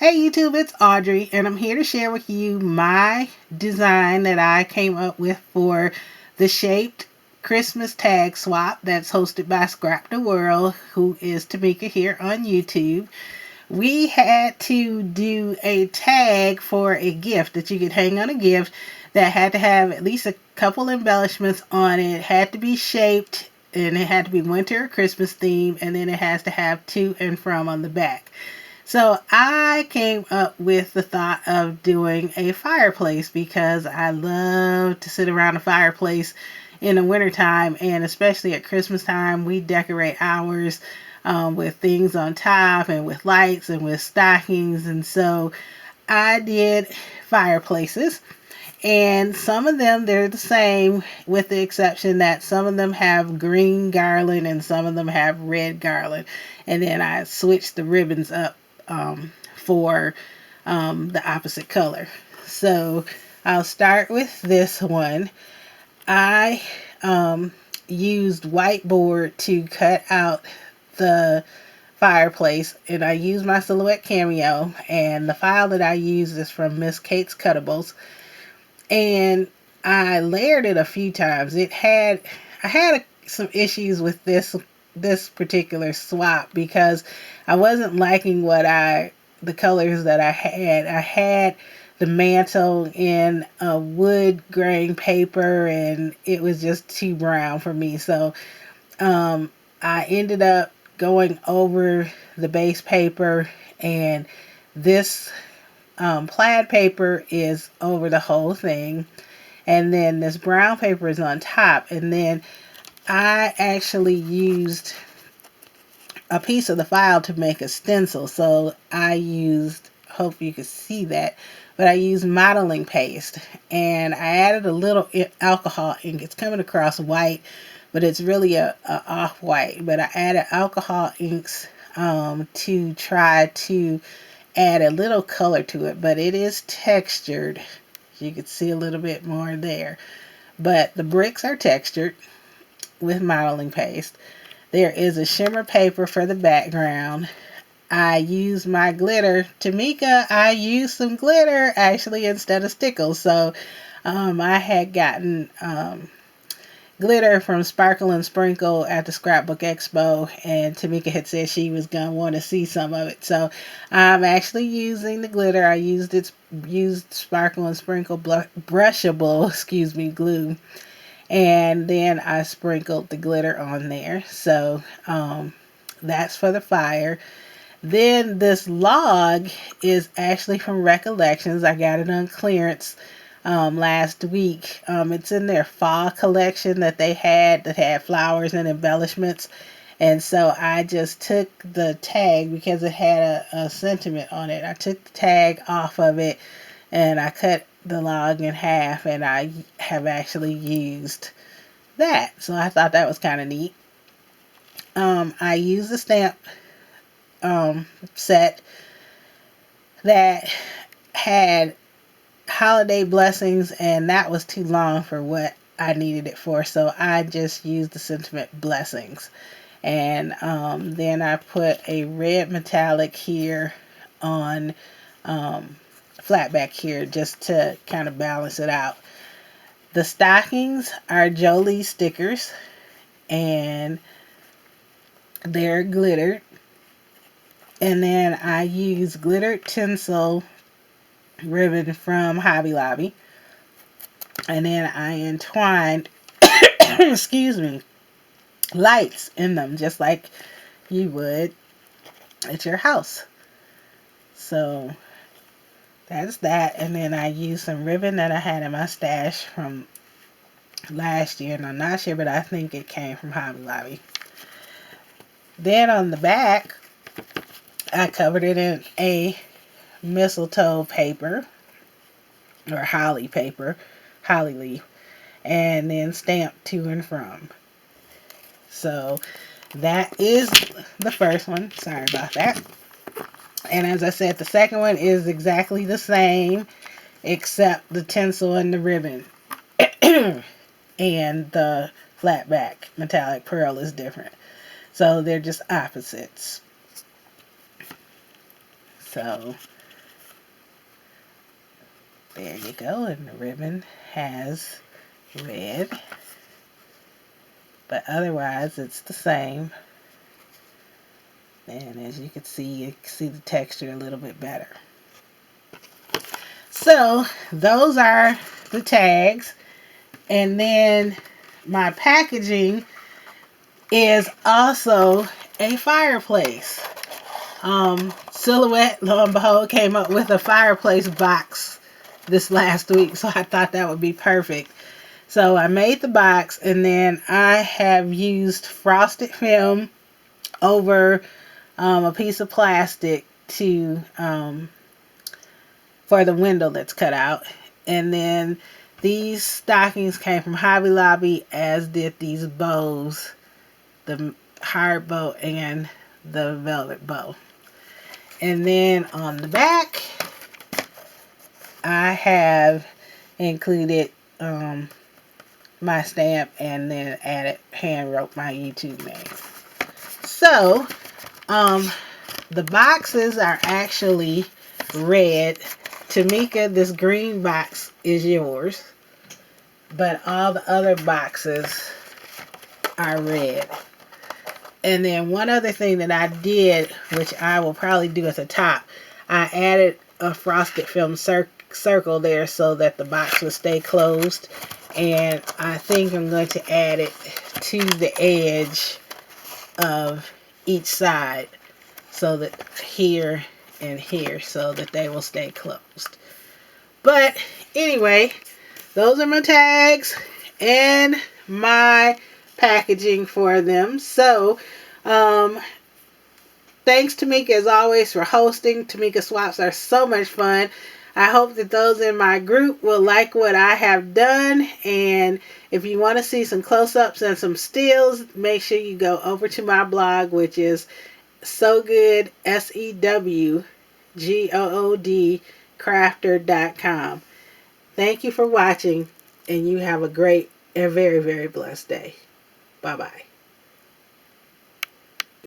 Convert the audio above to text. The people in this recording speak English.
Hey YouTube, it's Audrey, and I'm here to share with you my design that I came up with for the shaped Christmas tag swap that's hosted by Scrapdaworld, who is Tmika here on YouTube. We had to do a tag for a gift that you could hang on a gift that had to have at least a couple embellishments on it. It had to be shaped, and it had to be winter or Christmas theme, and then it has to have to and from on the back. So I came up with the thought of doing a fireplace because I love to sit around a fireplace in the wintertime, and especially at Christmas time. We decorate ours with things on top and with lights and with stockings. And so I did fireplaces. And some of them, they're the same, with the exception that some of them have green garland and some of them have red garland. And then I switched the ribbons up for the opposite color. So I'll start with this one. I used whiteboard to cut out the fireplace, and I used my Silhouette Cameo, and the file that I use is from Miss Kate's Cuttables, and I layered it a few times. I had some issues with this particular swap because I wasn't liking the colors that I had. I had the mantle in a wood grain paper, and it was just too brown for me. So I ended up going over the base paper, and this plaid paper is over the whole thing, and then this brown paper is on top. And then I actually used a piece of the file to make a stencil. So I used, hope you can see that, but I used modeling paste, and I added a little alcohol ink. It's coming across white, but it's really a off-white. But I added alcohol inks to try to add a little color to it, but it is textured. You can see a little bit more there. But the bricks are textured with modeling paste. There is a shimmer paper for the background. I used my glitter. Tmika, I used some glitter actually instead of stickles. So I had gotten glitter from Sparkle and Sprinkle at the Scrapbook Expo, and Tmika had said she was going to want to see some of it. So I'm actually using the glitter. I used Sparkle and Sprinkle brushable, glue. And then I sprinkled the glitter on there. So that's for the fire. Then this log is actually from Recollections. I got it on clearance last week. It's in their fall collection that had flowers and embellishments. And so I just took the tag because it had a sentiment on it. I took the tag off of it, and I cut the log in half, and I have actually used that. So I thought that was kind of neat. I used a stamp set that had holiday blessings, and that was too long for what I needed it for, so I just used the sentiment blessings. And then I put a red metallic here on flat back here just to kind of balance it out. The stockings are Jolie stickers, and they're glittered. And then I use glittered tinsel ribbon from Hobby Lobby, and then I entwined excuse me, lights in them just like you would at your house. So that's that. And then I used some ribbon that I had in my stash from last year, and I'm not sure, but I think it came from Hobby Lobby. Then on the back, I covered it in a mistletoe paper, or holly paper, holly leaf, and then stamped to and from. So that is the first one. Sorry about that. And as I said, the second one is exactly the same, except the tinsel and the ribbon and the flat back metallic pearl is different. So they're just opposites. So There you go. And the ribbon has red. But otherwise, it's the same. And as you can see the texture a little bit better. So, those are the tags. And then my packaging is also a fireplace. Silhouette, lo and behold, came up with a fireplace box this last week, so I thought that would be perfect. So I made the box, and then I have used frosted film over a piece of plastic to for the window that's cut out. And then these stockings came from Hobby Lobby, as did these bows, the hard bow and the velvet bow. And then on the back, I have included my stamp and then added, hand wrote my YouTube name. So, the boxes are actually red. Tmika, this green box is yours, but all the other boxes are red. And then one other thing that I did, which I will probably do at the top, I added a frosted film circle there so that the box will stay closed. And I think I'm going to add it to the edge of each side, so that here and here, so that they will stay closed. But anyway, those are my tags and my packaging for them. So thanks Tmika as always for hosting. Tmika swaps are so much fun. I hope that those in my group will like what I have done. And if you want to see some close-ups and some stills, make sure you go over to my blog, which is SewGood, SEWGOOD crafter.com. Thank you for watching, and you have a great and very, very blessed day. Bye-bye.